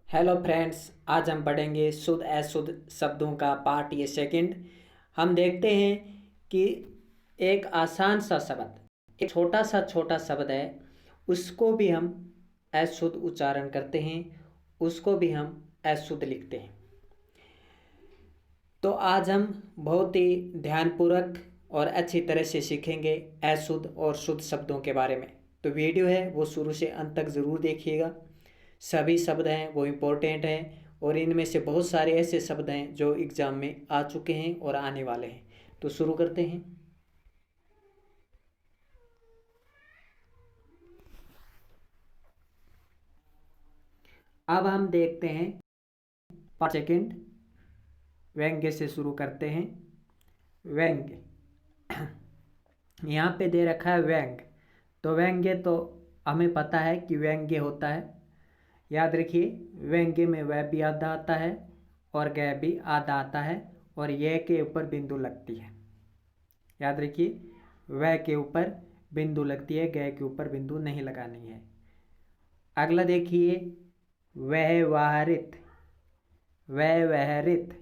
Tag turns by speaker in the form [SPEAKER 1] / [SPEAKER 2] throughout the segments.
[SPEAKER 1] Hello friends, आज हम पढ़ेंगे शुद्ध अशुद्ध शब्दों का पार्ट ये सेकंड। हम देखते हैं कि एक आसान सा शब्द, एक छोटा शब्द है, उसको भी हम अशुद्ध उच्चारण करते हैं, उसको भी हम अशुद्ध लिखते हैं। तो आज हम बहुत ही ध्यानपूर्वक और अच्छी तरह से सीखेंगे अशुद्ध और शुद्ध शब्दों के बारे में। तो वीडियो है वो शुरू से अंत तक ज़रूर देखिएगा। सभी शब्द हैं वो इम्पोर्टेंट हैं और इनमें से बहुत सारे ऐसे शब्द हैं जो एग्ज़ाम में आ चुके हैं और आने वाले हैं। तो शुरू करते हैं। अब हम देखते हैं 5 सेकंड। व्यंग्य से शुरू करते हैं। व्यंग्य यहाँ पे दे रखा है व्यंग्य। तो व्यंग्य तो हमें पता है कि व्यंग्य होता है, याद रखिए, व्यंग्य में वह भी आधा आता है और गै भी आधा आता है और यह के ऊपर बिंदु लगती है। याद रखिए, वह के ऊपर बिंदु लगती है, गै के ऊपर बिंदु नहीं लगानी है। अगला देखिए, व्यवहारित। व्यवहारित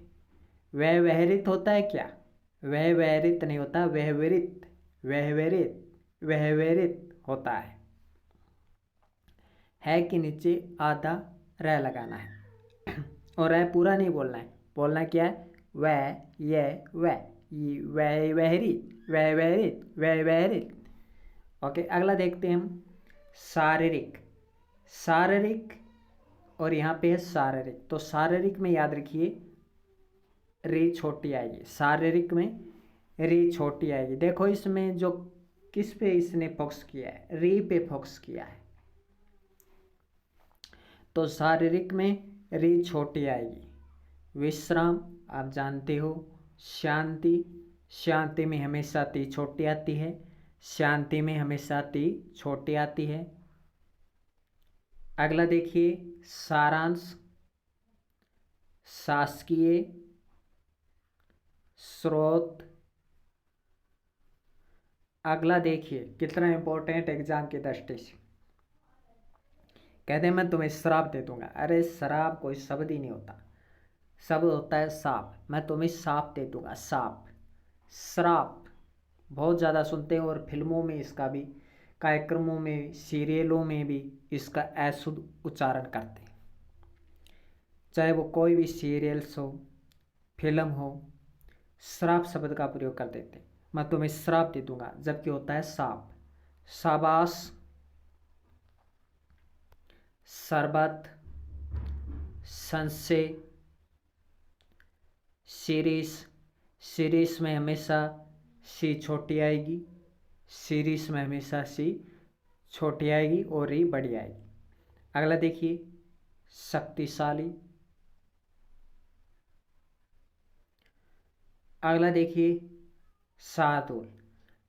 [SPEAKER 1] व्यवहारित होता है क्या? व्यवहारित नहीं होता, व्यवहारित व्यवहारित व्यवहारित होता है के नीचे आधा रह लगाना है और रह पूरा नहीं बोलना है। बोलना क्या है? वह, ये, वह, व्यवहारित व्यवहारित व्यवहारित। ओके, अगला देखते हैं हम। शारीरिक। शारीरिक और यहाँ पे है शारीरिक। तो शारीरिक में याद रखिए री छोटी आएगी। शारीरिक में री छोटी आएगी। देखो इसमें जो किस पे इसने फोकस किया है, री पे फोकस किया है। तो शारीरिक में री छोटी आएगी। विश्राम आप जानते हो। शांति, शांति में हमेशा ती छोटी आती है। शांति में हमेशा ती छोटी आती है। अगला देखिए, सारांश। शासकीय, स्रोत। अगला देखिए कितना इंपॉर्टेंट एग्जाम की दृष्टि से। कहते हैं मैं तुम्हें श्राप दे दूंगा। अरे श्राप कोई शब्द ही नहीं होता, शब्द होता है साप। मैं तुम्हें साप दे दूंगा, साप। श्राप बहुत ज़्यादा सुनते हैं और फिल्मों में इसका भी, कार्यक्रमों में, सीरियलों में भी इसका अशुद्ध उच्चारण करते हैं। चाहे वो कोई भी सीरियल्स हो, फिल्म हो, श्राप शब्द का प्रयोग कर देते हैं। मैं तुम्हें श्राप दे दूंगा, जबकि होता है साप। शाबाश, शरबत, संशय, सीरीस। सीरीस में हमेशा सी छोटी आएगी। सीरीस में हमेशा सी छोटी आएगी और री बड़ी आएगी। अगला देखिए, शक्तिशाली। अगला देखिए, शार्दुल।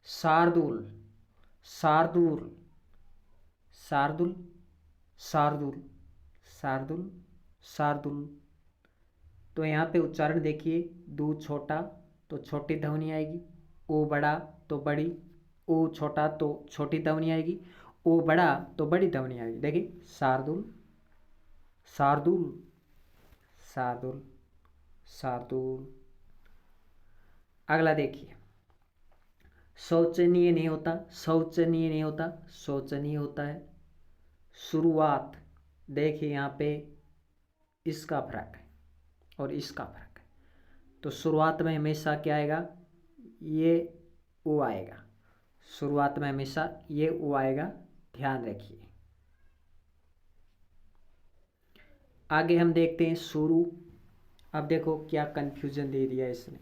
[SPEAKER 1] शार्दुल, शार्दुल, शार्दुल, शार्दुल, शार्दुल, शार्दुल। तो यहाँ पे उच्चारण देखिए, दू छोटा तो छोटी ध्वनि आएगी, ओ बड़ा तो बड़ी, ओ छोटा तो छोटी ध्वनि आएगी, ओ बड़ा तो बड़ी ध्वनि आएगी। देखिए, शार्दुल, शार्दुल, शार्दुल, शार्दुल। अगला देखिए, शोचनीय नहीं होता, शोचनीय नहीं होता, शोचनीय होता है। शुरुआत, देखिए यहाँ पे इसका फर्क है और इसका फर्क है। तो शुरुआत में हमेशा क्या आएगा? ये ओ आएगा। शुरुआत में हमेशा ये ओ आएगा, ध्यान रखिए। आगे हम देखते हैं शुरू। अब देखो क्या कंफ्यूजन दे दिया इसने।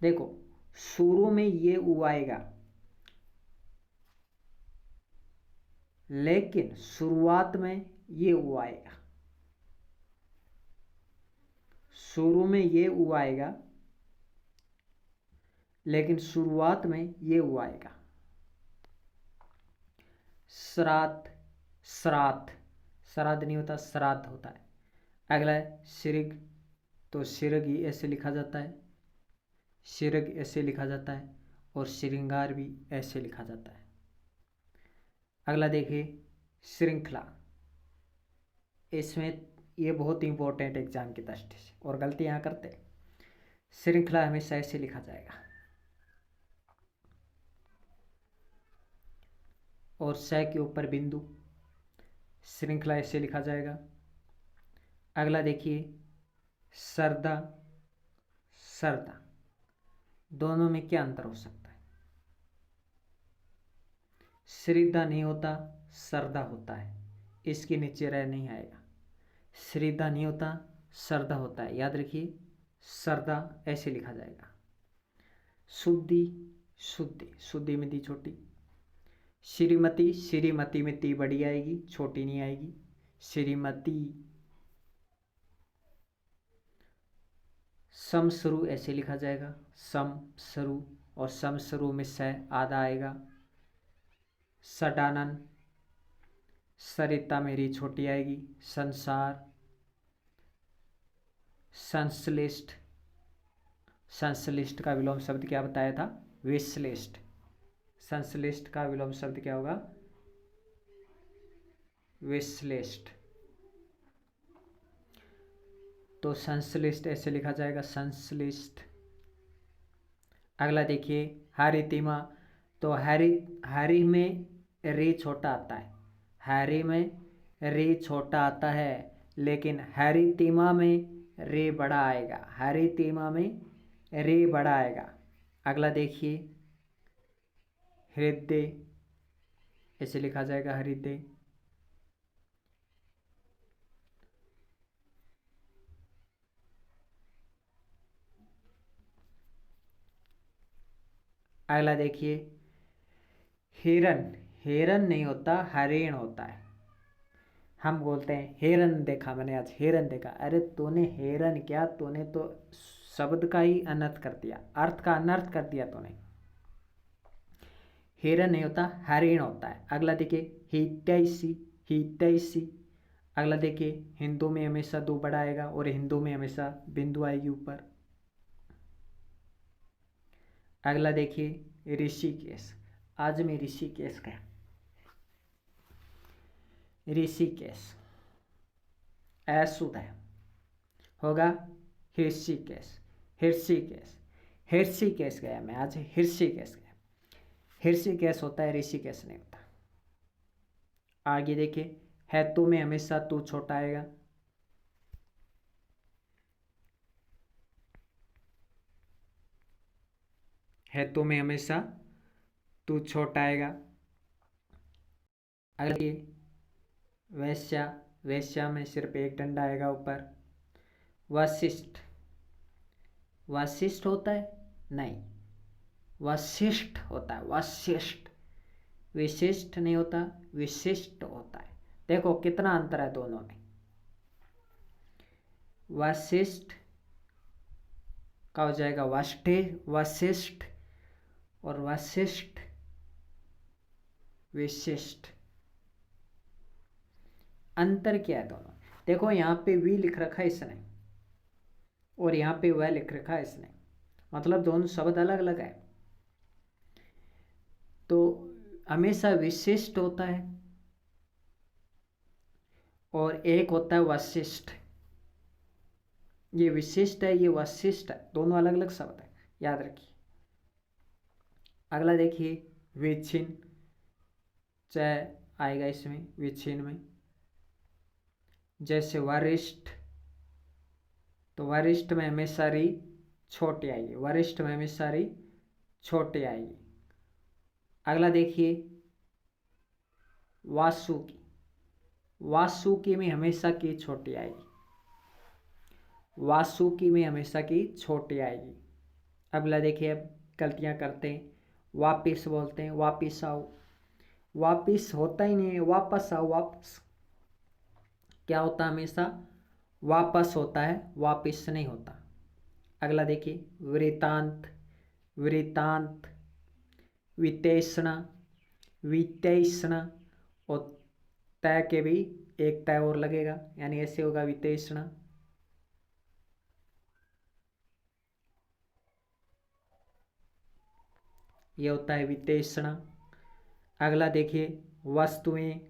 [SPEAKER 1] देखो, शुरू में ये ओ आएगा, लेकिन शुरुआत में ये ओ आएगा। शुरू में ये उ आएगा, लेकिन शुरुआत में ये उ आएगा। श्राद्ध, श्राद्ध, श्राद्ध नहीं होता, श्राद्ध होता है। अगला है सिरग। तो सिरग ही ऐसे लिखा जाता है, सिरग ऐसे लिखा जाता है और श्रृंगार भी ऐसे लिखा जाता है। अगला देखिए, श्रृंखला। इसमें ये बहुत इंपॉर्टेंट एग्जाम की दृष्टि से, और गलती यहाँ करते हैं। श्रृंखला हमेशा ऐसे लिखा जाएगा, और स के ऊपर बिंदु, श्रृंखला ऐसे लिखा जाएगा। अगला देखिए, सरदा सरदा, दोनों में क्या अंतर हो सकता है? श्रीदा नहीं होता, सरदा होता है, इसके नीचे रह नहीं आएगा। श्रीदा नहीं होता, सरदा होता है, याद रखिए, सरदा ऐसे लिखा जाएगा। शुद्धि शुद्धि, शुद्धि में दी छोटी। श्रीमती, श्रीमती में ती बड़ी आएगी, छोटी नहीं आएगी, श्रीमती। समसरु ऐसे लिखा जाएगा, समसरु, और समसरु में स आधा आएगा। सडानन, सरिता मेरी छोटी आएगी। संसार, संश्लिष्ट, संश्लिष्ट का विलोम शब्द क्या बताया था? विश्लिष्ट। संश्लिष्ट का विलोम शब्द क्या होगा? विश्लिष्ट। तो संश्लिष्ट ऐसे लिखा जाएगा, संश्लिष्ट। अगला देखिए, हरितिमा, तो हरि में रे छोटा आता है, हरि में रे छोटा आता है, लेकिन हरितिमा में रे बड़ा आएगा, हरितिमा में रे बड़ा आएगा। अगला देखिए, हृदय ऐसे लिखा जाएगा, हृदय। अगला देखिए, हिरन, हिरन नहीं होता, हरिण होता है। हम बोलते हैं हिरन देखा मैंने आज, हिरन देखा। अरे तूने हिरन क्या, तूने तो शब्द का ही अनर्थ कर दिया, अर्थ का अनर्थ कर दिया तूने। हिरन नहीं होता, हरिण होता है। अगला देखिए, हितैषी, हितैषी। अगला देखिए, हिंदू में हमेशा दो बड़ा आएगा, और हिंदू में हमेशा बिंदु आएगी ऊपर। अगला देखिए, ऋषिकेश, आज मैं ऋषिकेश गया, ऋषिकेश अशुद्ध है, होगा हृषिकेश, हृषिकेश, हृषिकेश गया मैं आज, हृषिकेश गया। हृषिकेश होता है, ऋषिकेश नहीं होता। आगे देखिए, हेतु में हमेशा तू छोटा आएगा, हेतु में हमेशा तू छोटा आएगा। अगले वैश्या, वैश्या में सिर्फ एक डंडा आएगा ऊपर। वशिष्ठ, वशिष्ठ होता है? नहीं, वशिष्ठ होता है, वशिष्ठ। विशिष्ट नहीं होता, विशिष्ट होता है। देखो कितना अंतर है दोनों में। वशिष्ठ का हो जाएगा वष्टे, वशिष्ठ, और वशिष्ठ विशिष्ट। अंतर क्या है दोनों? देखो यहाँ पे वी लिख रखा है इसने, और यहाँ पे वह लिख रखा है इसने, मतलब दोनों शब्द अलग अलग है। तो हमेशा विशिष्ट होता है, और एक होता है वशिष्ठ। ये विशिष्ट है, ये वशिष्ठ है, दोनों अलग अलग शब्द है, याद रखिए। अगला देखिए, विच्छिन्न, च आएगा इसमें, विच्छिन्न में। जैसे वरिष्ठ, तो वरिष्ठ में हमेशा री छोटी आएगी, वरिष्ठ में हमेशा री छोटी आएगी। अगला देखिए, वासुकी, वासुकी में हमेशा की छोटी आएगी, वासुकी में हमेशा की छोटी आएगी। अगला देखिए, अब गलतियां करते हैं, वापिस बोलते हैं, वापिस आओ, वापिस होता ही नहीं है, वापस आओ, वापस क्या होता है? हमेशा वापस होता है, वापिस नहीं होता। अगला देखिए, वृतांत, वृतांत, वितेषणा, वितेषणा, और तय के भी एक तय और लगेगा, यानी ऐसे होगा वितेषणा। ये होता है वितेषणा। अगला देखिए, वस्तुएं,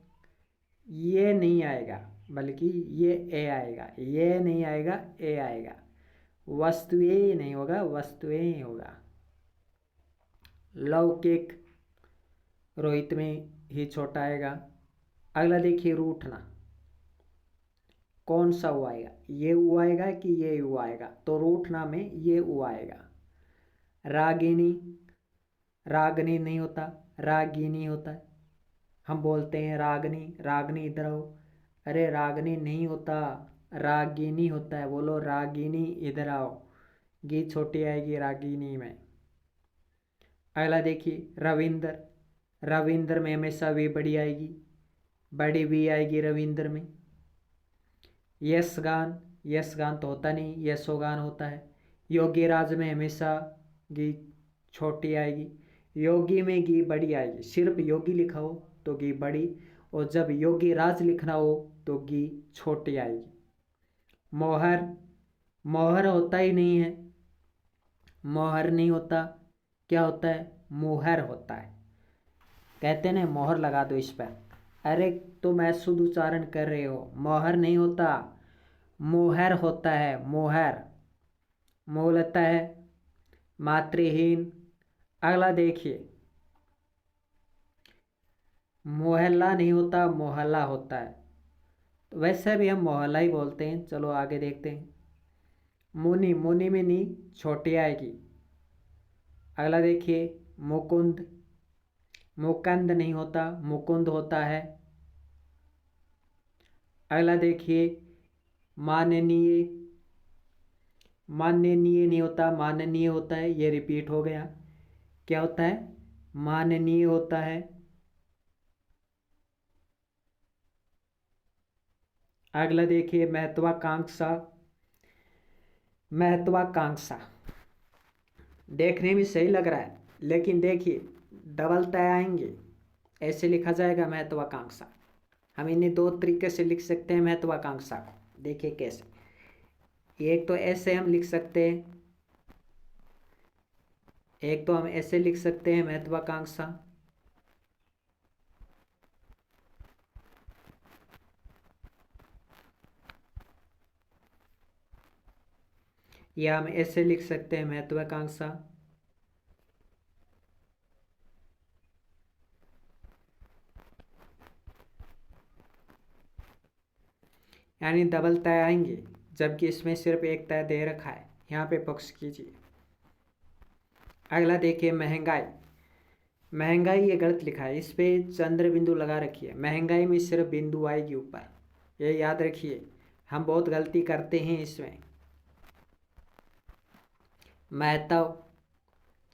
[SPEAKER 1] ये नहीं आएगा, बल्कि ये ए आएगा, ये नहीं आएगा, ए आएगा। वस्तुएं नहीं होगा, वस्तुएं ही होगा। लौकिक, रोहित में ही छोटा आएगा। अगला देखिए रूठना, कौन सा ऊ आएगा, ये ऊ आएगा कि ये ऊ आएगा, तो रूठना में ये ऊ आएगा। रागिनी, रागनी नहीं होता, रागिनी होता है। हम बोलते हैं रागनी, रागनी इधर आओ, अरे रागनी नहीं होता, रागिनी होता है, बोलो रागिनी इधर आओ, गी छोटी आएगी रागिनी में। अगला देखिए रविंद्र, रविंद्र में हमेशा वी बड़ी आएगी, बड़ी वी आएगी रविंद्र में। यशगान, यशगान तो होता नहीं, यशोगान होता है। योगी राज में हमेशा गी छोटी आएगी, योगी में गी बड़ी आएगी। सिर्फ योगी लिखा हो तो गी बड़ी, और जब योगी राज लिखना हो तो गी छोटी आएगी। मोहर, मोहर होता ही नहीं है, मोहर नहीं होता, क्या होता है, मुहर होता है। कहते हैं ना मोहर लगा दो इस पर, अरे तुम शुद्ध उच्चारण कर रहे हो, मोहर नहीं होता, मोहर होता है, मोहर। मूलतः है, मातृहीन। अगला देखिए मोहल्ला नहीं होता, मोहल्ला होता है, तो वैसे भी हम मोहल्ला ही बोलते हैं। चलो आगे देखते हैं। मुनि, मुनि में नी छोटी आएगी। अगला देखिए मुकुंद, मुकुंद नहीं होता, मुकुंद होता है। अगला देखिए माननीय, माननीय नहीं होता, माननीय होता है, ये रिपीट हो गया। क्या होता है, माननीय होता है। अगला देखिए महत्वाकांक्षा, महत्वाकांक्षा देखने में सही लग रहा है, लेकिन देखिए डबल तय आएंगे, ऐसे लिखा जाएगा महत्वाकांक्षा। हम इन्हें दो तरीके से लिख सकते हैं महत्वाकांक्षा को, देखिए कैसे। एक तो ऐसे हम लिख सकते हैं, एक तो हम ऐसे लिख सकते हैं महत्वाकांक्षा, या हम ऐसे लिख सकते हैं महत्वाकांक्षा। यानी डबल तय आएंगे, जबकि इसमें सिर्फ एक तय दे रखा है, यहाँ पे पक्ष कीजिए। अगला देखिए महंगाई, महंगाई ये गलत लिखा है, इस पे चंद्र बिंदु लगा रखिए, महंगाई में सिर्फ बिंदु आएगी ऊपर, ये याद रखिए। हम बहुत गलती करते हैं इसमें। महत्व,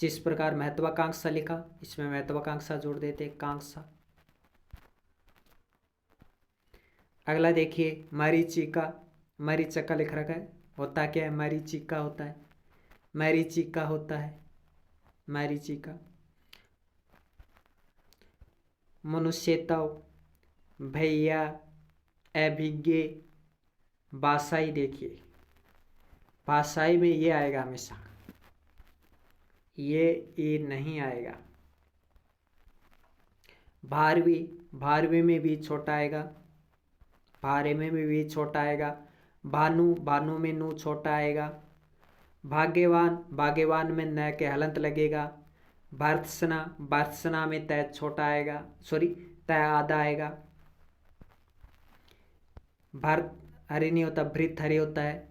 [SPEAKER 1] जिस प्रकार महत्वाकांक्षा लिखा, इसमें महत्वाकांक्षा जोड़ देते कांक्षा। अगला देखिए मरीचिका, मरीचिका लिख रखा है, होता क्या है, मरीचिका होता है, मरीचिका होता है, मरीचिका। मनुष्यत्व, भैया, अभिज्ञ, भाषाई, देखिए भाषाई में ये आएगा हमेशा, ये नहीं आएगा। भारवी, भारवी में भी छोटा आएगा, भारे में भी छोटा आएगा। भानु, भानु में नू छोटा आएगा। भाग्यवान, भाग्यवान में न के हलंत लगेगा। भर्त्सना, भर्त्सना में तय छोटा आएगा, सॉरी तय आधा आएगा। भरत हरि नहीं होता, भृत हरि होता है,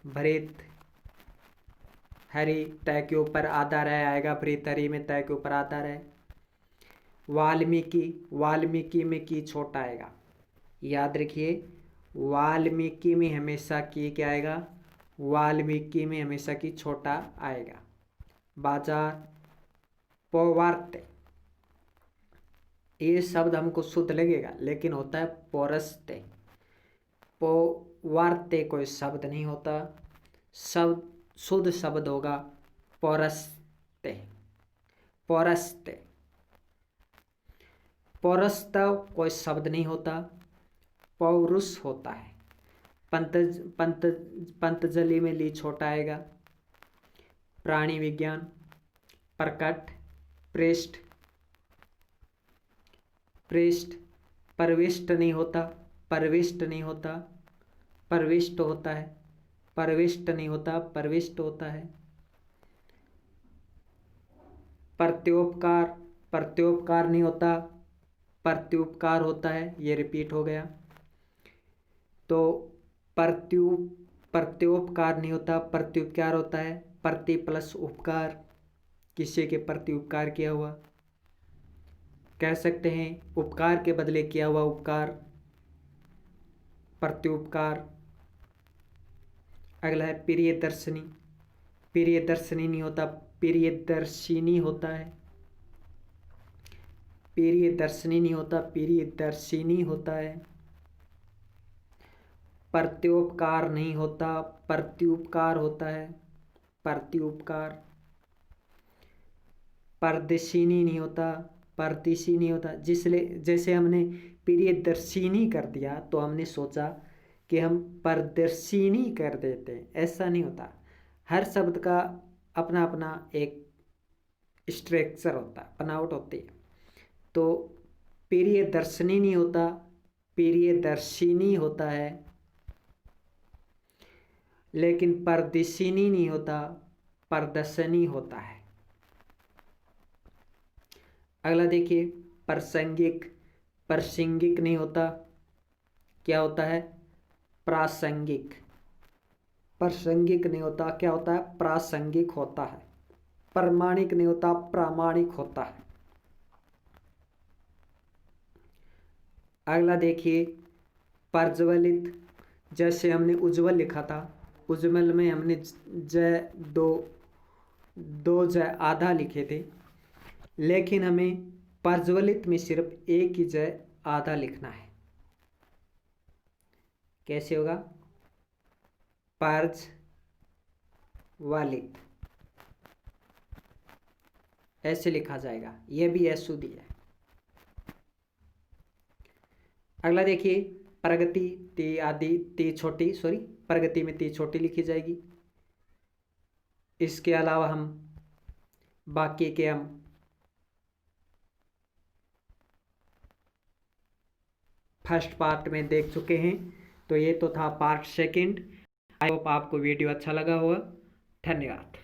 [SPEAKER 1] भृत हरि तय के ऊपर आधा रह आएगा, भृत हरि में तय के ऊपर आधा रह। वाल्मीकि, वाल्मीकि में की छोटा आएगा, याद रखिए वाल्मीकि में हमेशा की क्या आएगा, वाल्मीकि में हमेशा की छोटा आएगा। बाजार, पौवार्ते, ये शब्द हमको शुद्ध लगेगा, लेकिन होता है पौरस्ते। पौवार्ते कोई शब्द नहीं होता, शब्द शुद्ध शब्द होगा पौरस्ते, पौरस्ते। पौरस्तव कोई शब्द नहीं होता, पौरुष होता है। पंतजलि में ली छोटा आएगा। प्राणी विज्ञान, प्रकट, पृष्ठ, पृष्ठ, प्रविष्ट नहीं होता, प्रविष्ट नहीं होता, प्रविष्ट होता है। प्रविष्ट नहीं होता, प्रविष्ट होता है। प्रत्योपकार, प्रत्योपकार नहीं होता, प्रत्युपकार होता है। ये रिपीट हो गया। तो प्रत्योपकार नहीं होता, प्रत्युपकार होता है। प्रति प्लस उपकार, किसी के प्रति उपकार किया हुआ, कह सकते हैं उपकार के बदले किया हुआ उपकार, प्रत्युपकार। अगला है प्रियदर्शनी। प्रियदर्शनी नहीं होता, प्रियदर्शिनी होता है। प्रियदर्शनी नहीं होता, प्रियदर्शिनी होता है। प्रत्योपकार नहीं होता, प्रत्युपकार होता है। प्रत्युपकार। परदर्शिनी नहीं होता, परदिशी नहीं होता। जिसलिए जैसे हमने प्रियदर्शिनी कर दिया तो हमने सोचा कि हम परदर्शिनी कर देते हैं, ऐसा नहीं होता। हर शब्द का अपना अपना एक स्ट्रक्चर होता है, बनावट होती है। तो प्रियदर्शनी नहीं होता, प्रियदर्शिनी होता है। लेकिन परदिशिनी नहीं होता, परदर्शनी होता है। अगला देखिए प्रासंगिक। प्रासंगिक नहीं होता, क्या होता है? प्रासंगिक। प्रासंगिक नहीं होता, क्या होता है? प्रासंगिक होता है। प्रामाणिक नहीं होता, प्रामाणिक होता है। अगला देखिए प्रज्वलित। जैसे हमने उज्ज्वल लिखा था, उज्ज्वल में हमने जय दो जय आधा लिखे थे, लेकिन हमें प्रज्वलित में सिर्फ एक ही जय आधा लिखना है। कैसे होगा? प्रज्वलित ऐसे लिखा जाएगा, यह भी अशुद्धि है। अगला देखिए प्रगति। ती आदि ती छोटी, सॉरी, प्रगति में ती छोटी लिखी जाएगी। इसके अलावा हम बाकी के हम फर्स्ट पार्ट में देख चुके हैं। तो ये तो था पार्ट सेकंड। आई होप आपको वीडियो अच्छा लगा होगा। धन्यवाद।